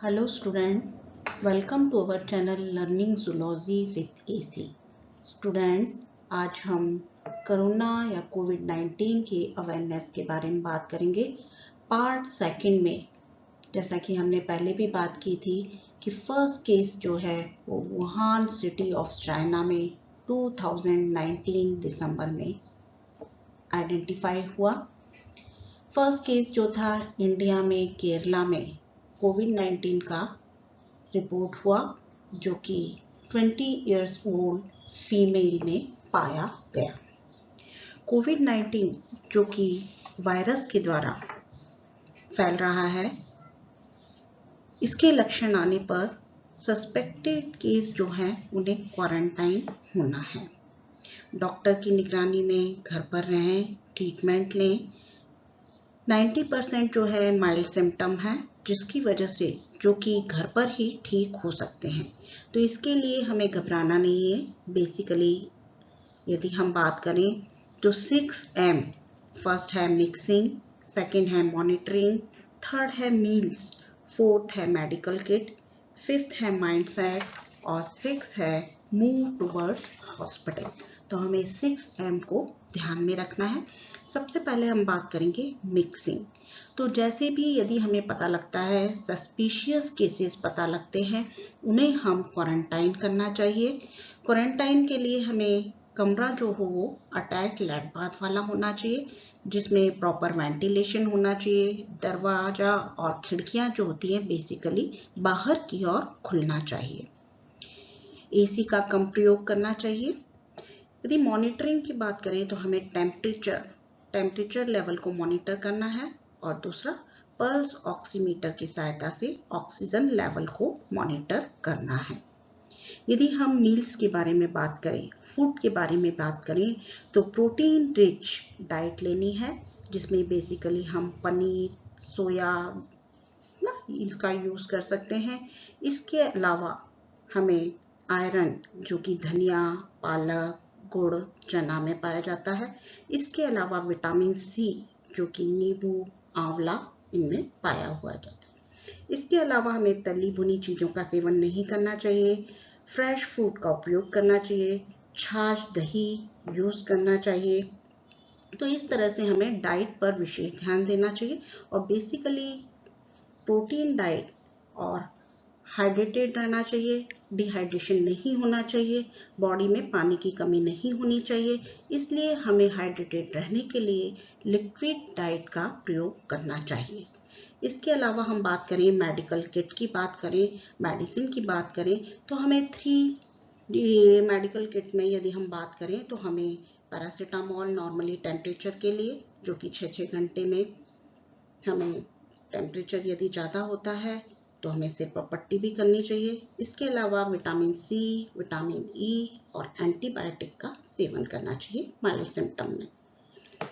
Hello student, welcome to our channel Learning Zoology with AC. Students, आज हम corona या कोविड-19 के अवेयरनेस के बारे में बात करेंगे पार्ट सेकंड में। जैसा कि हमने पहले भी बात की थी कि फर्स्ट केस जो है वो वुहान सिटी ऑफ चाइना में 2019 दिसंबर में आइडेंटिफाई हुआ। फर्स्ट केस जो था इंडिया में केरला में कोविड-19 का रिपोर्ट हुआ जो कि 20 इयर्स ओल्ड फीमेल में पाया गया। कोविड-19 जो कि वायरस के द्वारा फैल रहा है, इसके लक्षण आने पर सस्पेक्टेड केस जो है उन्हें क्वारंटाइन होना है। डॉक्टर की निगरानी में घर पर रहें, ट्रीटमेंट लें। 90% जो है माइल्ड सिम्टम है जिसकी वजह से जो कि घर पर ही ठीक हो सकते हैं, तो इसके लिए हमें घबराना नहीं है। बेसिकली यदि हम बात करें तो 6M, फर्स्ट है मिक्सिंग, सेकंड है मॉनिटरिंग, थर्ड है मील्स, फोर्थ है मेडिकल किट, फिफ्थ है माइंडसेट और सिक्स है मूव टुवर्ड्स हॉस्पिटल। तो हमें 6M को ध्यान में रखना है। सबसे पहले हम बात करेंगे मिक्सिंग। तो जैसे भी यदि हमें पता लगता है, सस्पिशियस केसेस पता लगते हैं, उन्हें हम क्वारंटाइन करना चाहिए। क्वारंटाइन के लिए हमें कमरा जो हो वो अटैच लेट बाथ वाला होना चाहिए, जिसमें प्रॉपर वेंटिलेशन होना चाहिए। दरवाजा और खिड़कियां जो होती हैं बेसिकली बाहर की ओर खुलना चाहिए। AC का कम प्रयोग करना चाहिए। यदि मॉनिटरिंग की बात करें तो हमें टेम्परेचर लेवल को मॉनिटर करना है और दूसरा पल्स ऑक्सीमीटर की सहायता से ऑक्सीजन लेवल को मॉनिटर करना है। यदि हम मील्स के बारे में बात करें, फूड के बारे में बात करें, तो प्रोटीन रिच डाइट लेनी है, जिसमें बेसिकली हम पनीर, सोया इसका यूज कर सकते हैं। इसके अलावा हमें आयरन जो कि धनिया, पालक, गुड़, चना में पाया जाता है। इसके अलावा विटामिन C जो कि नींबू, आंवला इनमें पाया हुआ जाता है। इसके अलावा हमें तली भुनी चीज़ों का सेवन नहीं करना चाहिए। फ्रेश फूड का उपयोग करना चाहिए। छाछ, दही यूज करना चाहिए। तो इस तरह से हमें डाइट पर विशेष ध्यान देना चाहिए और बेसिकली प्रोटीन डाइट और हाइड्रेटेड रहना चाहिए। डिहाइड्रेशन नहीं होना चाहिए, बॉडी में पानी की कमी नहीं होनी चाहिए। इसलिए हमें हाइड्रेटेड रहने के लिए लिक्विड डाइट का प्रयोग करना चाहिए। इसके अलावा हम बात करें मेडिकल किट की बात करें, मेडिसिन की बात करें, तो हमें 3 मेडिकल किट में यदि हम बात करें तो हमें पैरासीटामोल नॉर्मली टेम्परेचर के लिए जो कि 6-6 घंटे में हमें टेम्परेचर यदि ज़्यादा होता है तो हमें सिर पर पट्टी भी करनी चाहिए। इसके अलावा विटामिन C, विटामिन E और एंटीबायोटिक का सेवन करना चाहिए माइल्ड सिम्टम में।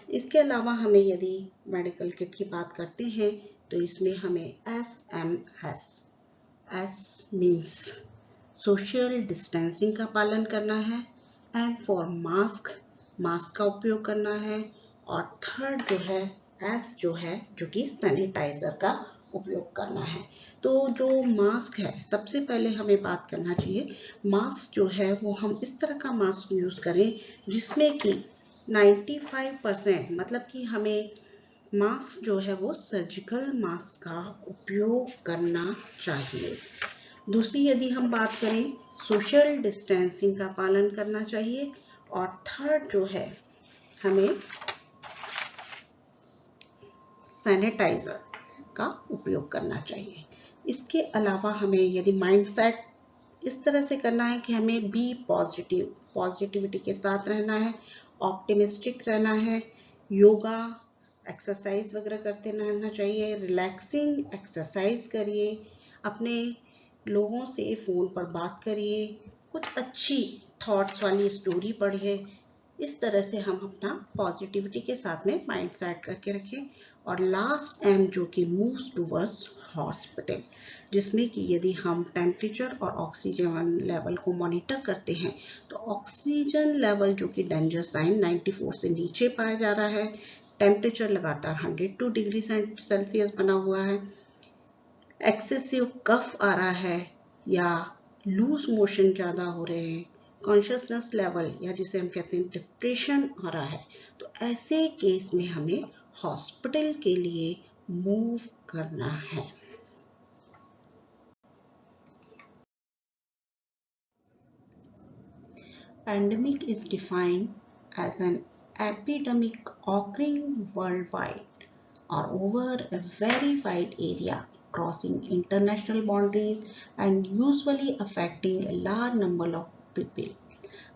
इसके अलावा हमें यदि मेडिकल किट की बात करते हैं तो इसमें हमें SMS, S means social distancing का पालन करना है, M फॉर मास्क का उपयोग करना है और थर्ड जो है S जो कि सैनिटाइजर का उपयोग करना है। तो जो मास्क है, सबसे पहले हमें बात करना चाहिए, मास्क जो है वो हम इस तरह का मास्क यूज करें जिसमें कि 95% मतलब कि हमें मास्क जो है वो सर्जिकल मास्क का उपयोग करना चाहिए। दूसरी यदि हम बात करें, सोशल डिस्टेंसिंग का पालन करना चाहिए और थर्ड जो है हमें सैनिटाइजर का उपयोग करना चाहिए। इसके अलावा हमें यदि माइंडसेट इस तरह से करना है कि हमें बी पॉजिटिविटी के साथ रहना है, ऑप्टिमिस्टिक रहना है, योगा एक्सरसाइज वगैरह करते रहना चाहिए, रिलैक्सिंग एक्सरसाइज करिए, अपने लोगों से फ़ोन पर बात करिए, कुछ अच्छी थॉट्स वाली स्टोरी पढ़िए। इस तरह से हम अपना पॉजिटिविटी के साथ में माइंड सेट करके रखें। और लास्ट M जो कि मूव्स टूवर्ड्स हॉस्पिटल, जिसमें कि यदि हम टेम्परेचर और ऑक्सीजन लेवल को मॉनिटर करते हैं तो ऑक्सीजन लेवल जो कि डेंजर साइन 94 से नीचे पाया जा रहा है, टेम्परेचर लगातार 102 डिग्री सेल्सियस बना हुआ है, एक्सेसिव कफ आ रहा है या लूज मोशन ज़्यादा हो रहे हैं, कॉन्शियसनेस लेवल या जिसे हम कहते हैं डिप्रेशन आ रहा है, तो ऐसे केस में हमें हॉस्पिटल के लिए मूव करना है। Pandemic is defined as an epidemic occurring worldwide or over a very wide area, crossing international boundaries and usually affecting a large number of people.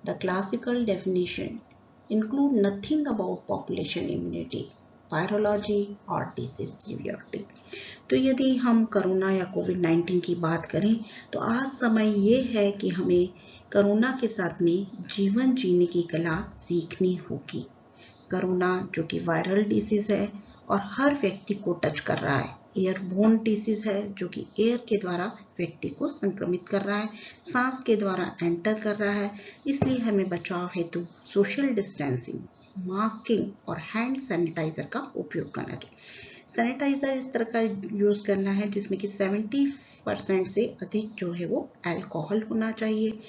The classical definition include nothing about population immunity, virology or disease severity. तो यदि हम corona या कोविड-19 की बात करें तो आज समय ये है कि हमें कोरोना के साथ में जीवन जीने की कला सीखनी होगी। कोरोना जो कि वायरल डिसीज है और हर व्यक्ति को टच कर रहा है, एयरबोर्न डिसीज है जो कि एयर के द्वारा व्यक्ति को संक्रमित कर रहा है, सांस के द्वारा एंटर कर रहा है। इसलिए हमें बचाव हेतु सोशल डिस्टेंसिंग, मास्किंग और हैंड सैनिटाइजर का उपयोग करना चाहिए। सैनिटाइजर इस तरह का यूज़ करना है जिसमें कि 70% से अधिक जो है वो अल्कोहल होना चाहिए।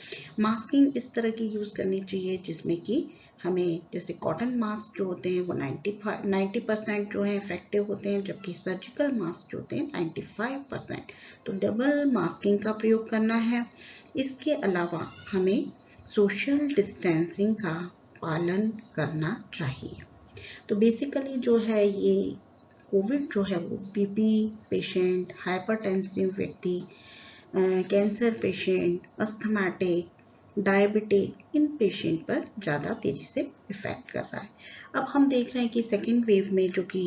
मास्किंग इस तरह की यूज़ करनी चाहिए जिसमें कि हमें जैसे कॉटन मास्क जो होते हैं वो 90% जो है इफेक्टिव होते हैं, जबकि सर्जिकल मास्क जो होते हैं 95%। तो डबल मास्किंग का प्रयोग करना है। इसके अलावा हमें सोशल डिस्टेंसिंग का पालन करना चाहिए। तो बेसिकली जो है ये कोविड जो है वो बीपी पेशेंट, हाइपरटेंसिव व्यक्ति, कैंसर पेशेंट, अस्थमैटिक, डायबिटिक, इन पेशेंट पर ज़्यादा तेज़ी से इफ़ेक्ट कर रहा है। अब हम देख रहे हैं कि सेकेंड वेव में जो कि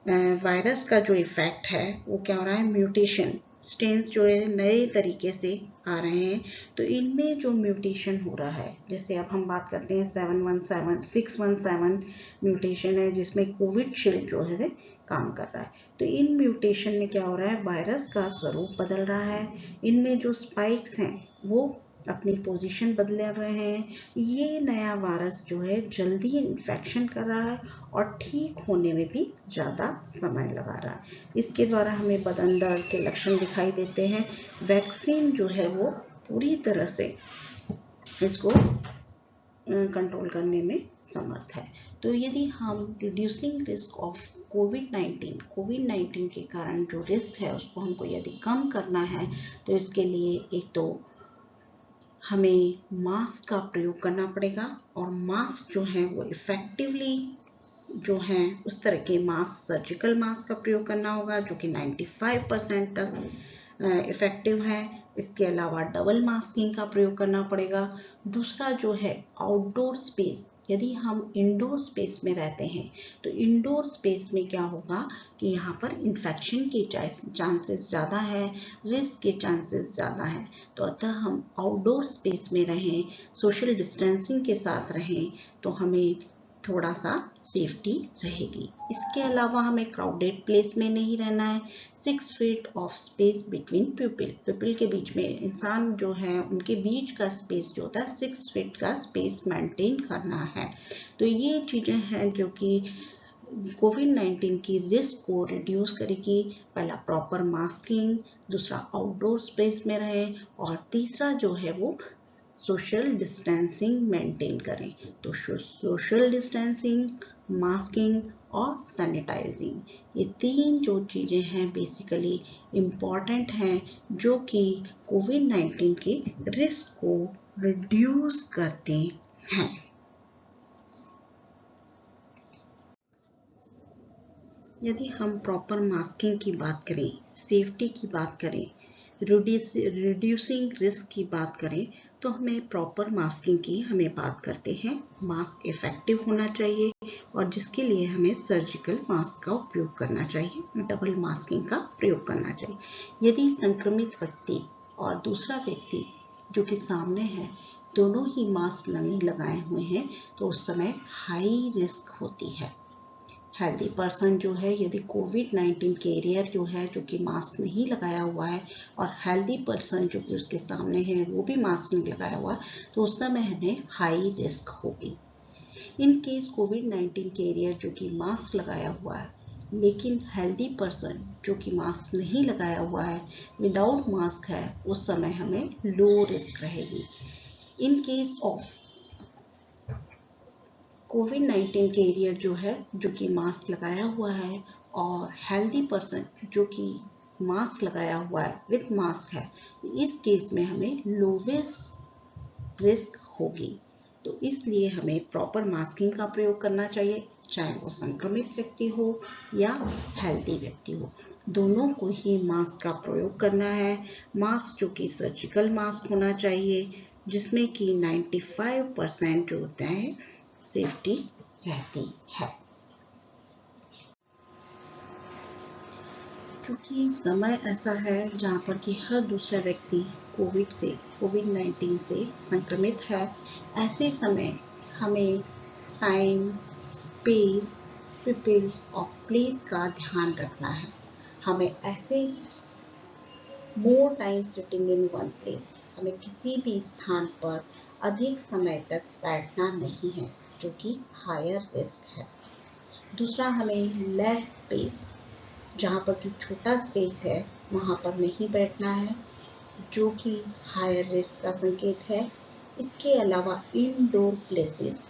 वायरस का जो इफ़ेक्ट है वो क्या हो रहा है, म्यूटेशन स्ट्रेन्स जो है नए तरीके से आ रहे हैं। तो इनमें जो म्यूटेशन हो रहा है, जैसे अब हम बात करते हैं 617 म्यूटेशन है जिसमें कोविशील्ड जो है काम कर रहा है। तो इन म्यूटेशन में क्या हो रहा है, वायरस का स्वरूप बदल रहा है, इनमें जो स्पाइक्स हैं वो अपनी पोजीशन बदल रहे हैं। ये नया वायरस जो है जल्दी इन्फेक्शन कर रहा है और ठीक होने में भी ज़्यादा समय लगा रहा है। इसके द्वारा हमें बदन दर्द के लक्षण दिखाई देते हैं। वैक्सीन जो है वो पूरी तरह से इसको कंट्रोल करने में समर्थ है। तो यदि हम रिड्यूसिंग रिस्क ऑफ कोविड-19 के कारण जो रिस्क है उसको हमको यदि कम करना है तो इसके लिए एक तो हमें मास्क का प्रयोग करना पड़ेगा और मास्क जो है वो इफ़ेक्टिवली जो है उस तरह के मास्क, सर्जिकल मास्क का प्रयोग करना होगा जो कि 95% तक इफ़ेक्टिव है। इसके अलावा डबल मास्किंग का प्रयोग करना पड़ेगा। दूसरा जो है आउटडोर स्पेस, यदि हम इंडोर स्पेस में रहते हैं तो इंडोर स्पेस में क्या होगा कि यहाँ पर इन्फेक्शन के चांसेस ज़्यादा है, रिस्क के चांसेस ज़्यादा है। तो अतः हम आउटडोर स्पेस में रहें, सोशल डिस्टेंसिंग के साथ रहें तो हमें थोड़ा सा सेफ्टी रहेगी। इसके अलावा हमें क्राउडेड प्लेस में नहीं रहना है। 6 feet of space between people के बीच में, इंसान जो है उनके बीच का स्पेस जो होता है 6 फीट का स्पेस मेंटेन करना है। तो ये चीज़ें हैं जो कि कोविड-19 की रिस्क को रिड्यूस करेगी। पहला प्रॉपर मास्किंग, दूसरा आउटडोर स्पेस में रहें और तीसरा जो है वो सोशल डिस्टेंसिंग मेंटेन करें। तो सोशल डिस्टेंसिंग, मास्किंग और सैनिटाइजिंग, ये 3 जो चीज़ें हैं बेसिकली इम्पॉर्टेंट हैं जो कि कोविड-19 के रिस्क को रिड्यूस करते हैं। यदि हम प्रॉपर मास्किंग की बात करें, सेफ्टी की बात करें, रिड्यूसिंग रिस्क की बात करें तो हमें प्रॉपर मास्किंग की हमें बात करते हैं। मास्क इफेक्टिव होना चाहिए और जिसके लिए हमें सर्जिकल मास्क का उपयोग करना चाहिए, डबल मास्किंग का प्रयोग करना चाहिए। यदि संक्रमित व्यक्ति और दूसरा व्यक्ति जो कि सामने है दोनों ही मास्क नहीं लगाए हुए हैं तो उस समय हाई रिस्क होती है। हेल्दी पर्सन जो है यदि कोविड-19 कैरियर जो है जो कि मास्क नहीं लगाया हुआ है और हेल्दी पर्सन जो कि उसके सामने है वो भी मास्क नहीं लगाया हुआ तो उस समय हमें हाई रिस्क होगी। इन केस कोविड-19 कैरियर जो कि मास्क लगाया हुआ है लेकिन हेल्दी पर्सन जो कि मास्क नहीं लगाया हुआ है, विदाउट मास्क है, उस समय हमें लो रिस्क रहेगी। इन केस ऑफ कोविड-19 कैरियर जो है, जो कि मास्क लगाया हुआ है, और हेल्दी पर्सन जो कि मास्क लगाया हुआ है, विथ मास्क है, इस केस में हमें लोवेस्ट रिस्क होगी। तो इसलिए हमें प्रॉपर मास्किंग का प्रयोग करना चाहिए, चाहे वो संक्रमित व्यक्ति हो या हेल्दी व्यक्ति हो, दोनों को ही मास्क का प्रयोग करना है। मास्क जो कि सर्जिकल मास्क होना चाहिए, जिसमें कि 95% जो होता है सेफ्टी रहती है। क्योंकि समय ऐसा है जहाँ पर कि हर दूसरा व्यक्ति कोविड-19 से संक्रमित है, ऐसे समय हमें टाइम, स्पेस, पीपल और प्लेस का ध्यान रखना है। हमें ऐसे more time sitting in one place, हमें किसी भी स्थान पर अधिक समय तक बैठना नहीं है, जो कि हायर रिस्क है। दूसरा, हमें लेस स्पेस, जहाँ पर कि छोटा स्पेस है वहाँ पर नहीं बैठना है, जो कि हायर रिस्क का संकेत है। इसके अलावा इनडोर प्लेसेस,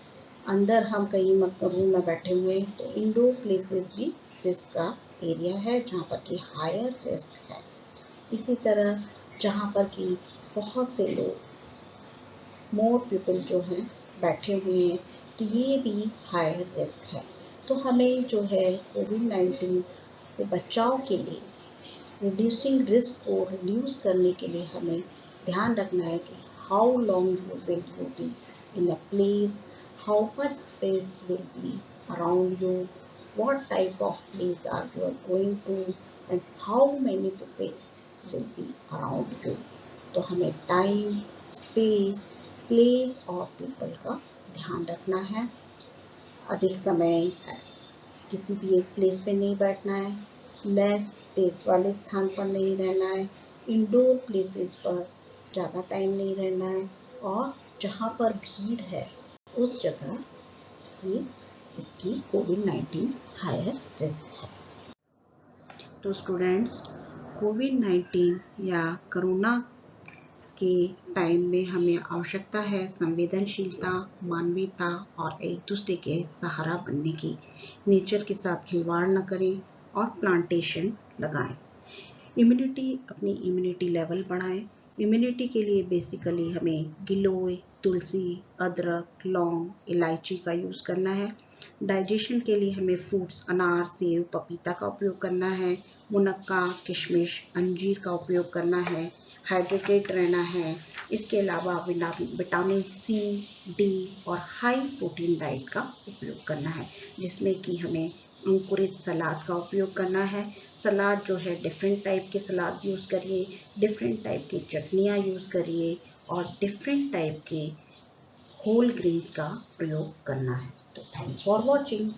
अंदर हम कहीं रूम में बैठे हुए हैं, तो इंडोर प्लेसेस भी रिस्क का एरिया है, जहाँ पर कि हायर रिस्क है। इसी तरह जहाँ पर कि बहुत से लोग, मोर पीपल जो हैं बैठे हुए हैं, तो ये भी हायर रिस्क है। तो हमें जो है कोविड-19 के बचाव के लिए, रिड्यूसिंग रिस्क को रिड्यूस करने के लिए हमें ध्यान रखना है कि how long will you be in a place, how much space will be around you, what type of place are you are going to, and how many people will be around you। तो हमें time, space, place और people का ध्यान रखना है। अधिक समय किसी भी एक प्लेस पे नहीं बैठना है, लेस स्पेस वाले स्थान पर नहीं रहना है, इंडोर प्लेसेस पर ज़्यादा टाइम नहीं रहना है, और जहाँ पर भीड़ है उस जगह ही इसकी कोविड-19 हायर रिस्क है। तो स्टूडेंट्स, कोविड-19 या कोरोना के टाइम में हमें आवश्यकता है संवेदनशीलता, मानवीयता और एक दूसरे के सहारा बनने की। नेचर के साथ खिलवाड़ न करें और प्लांटेशन लगाएं। अपनी इम्यूनिटी लेवल बढ़ाएं। इम्यूनिटी के लिए बेसिकली हमें गिलोय, तुलसी, अदरक, लौंग, इलायची का यूज़ करना है। डाइजेशन के लिए हमें फ्रूट्स, अनार, सेब, पपीता का उपयोग करना है। मुनक्का, किशमिश, अंजीर का उपयोग करना है। हाइड्रेटेड रहना है। इसके अलावा विटामिन सी, डी और हाई प्रोटीन डाइट का उपयोग करना है, जिसमें कि हमें अंकुरित सलाद का उपयोग करना है। सलाद जो है डिफरेंट टाइप के सलाद यूज़ करिए, डिफरेंट टाइप की चटनियाँ यूज़ करिए और डिफरेंट टाइप के होल ग्रेन्स का प्रयोग करना है। तो थैंक्स फॉर वॉचिंग।